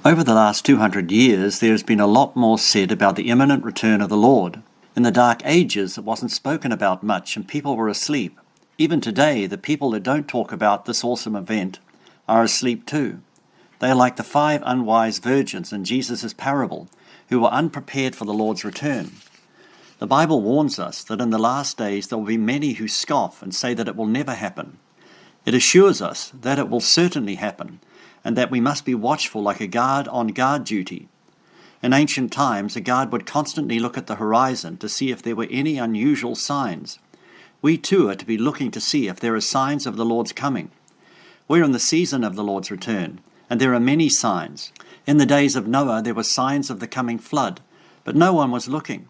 Over the last 200 years, there has been a lot more said about the imminent return of the Lord. In the Dark Ages, it wasn't spoken about much and people were asleep. Even today, the people that don't talk about this awesome event are asleep too. They are like the 5 unwise virgins in Jesus' parable, who were unprepared for the Lord's return. The Bible warns us that in the last days there will be many who scoff and say that it will never happen. It assures us that it will certainly happen, and that we must be watchful like a guard on guard duty. In ancient times, a guard would constantly look at the horizon to see if there were any unusual signs. We too are to be looking to see if there are signs of the Lord's coming. We're in the season of the Lord's return, and there are many signs. In the days of Noah, there were signs of the coming flood, but no one was looking.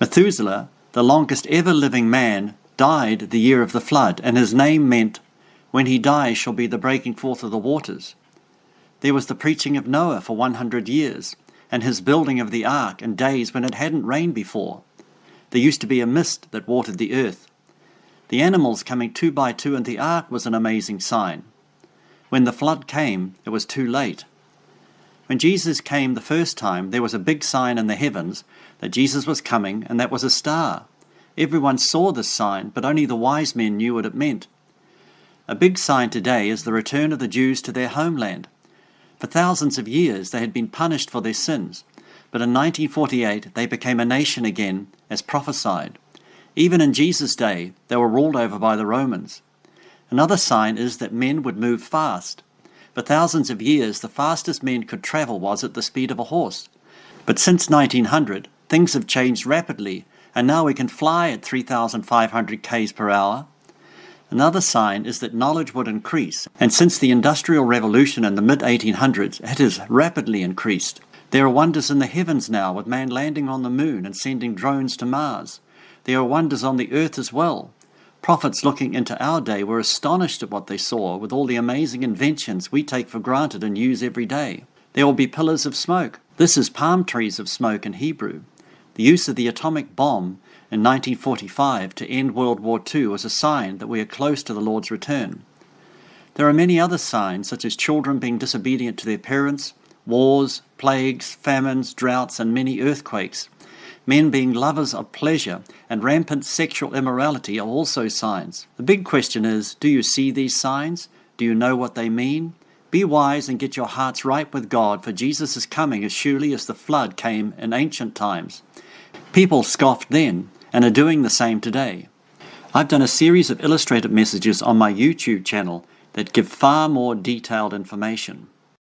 Methuselah, the longest ever living man, died the year of the flood, and his name meant, "When he dies shall be the breaking forth of the waters." There was the preaching of Noah for 100 years, and his building of the ark in days when it hadn't rained before. There used to be a mist that watered the earth. The animals coming 2 by 2 in the ark was an amazing sign. When the flood came, it was too late. When Jesus came the first time, there was a big sign in the heavens that Jesus was coming, and that was a star. Everyone saw this sign, but only the wise men knew what it meant. A big sign today is the return of the Jews to their homeland. For thousands of years they had been punished for their sins, but in 1948 they became a nation again, as prophesied. Even in Jesus' day, they were ruled over by the Romans. Another sign is that men would move fast. For thousands of years, the fastest men could travel was at the speed of a horse. But since 1900, things have changed rapidly, and now we can fly at 3,500 km per hour. Another sign is that knowledge would increase, and since the Industrial Revolution in the mid-1800s, it has rapidly increased. There are wonders in the heavens now, with man landing on the moon and sending drones to Mars. There are wonders on the earth as well. Prophets looking into our day were astonished at what they saw, with all the amazing inventions we take for granted and use every day. There will be pillars of smoke. This is palm trees of smoke in Hebrew. The use of the atomic bomb in 1945 to end World War II was a sign that we are close to the Lord's return. There are many other signs, such as children being disobedient to their parents, wars, plagues, famines, droughts, and many earthquakes. Men being lovers of pleasure and rampant sexual immorality are also signs. The big question is, do you see these signs? Do you know what they mean? Be wise and get your hearts right with God, for Jesus is coming as surely as the flood came in ancient times. People scoffed then and are doing the same today. I've done a series of illustrated messages on my YouTube channel that give far more detailed information.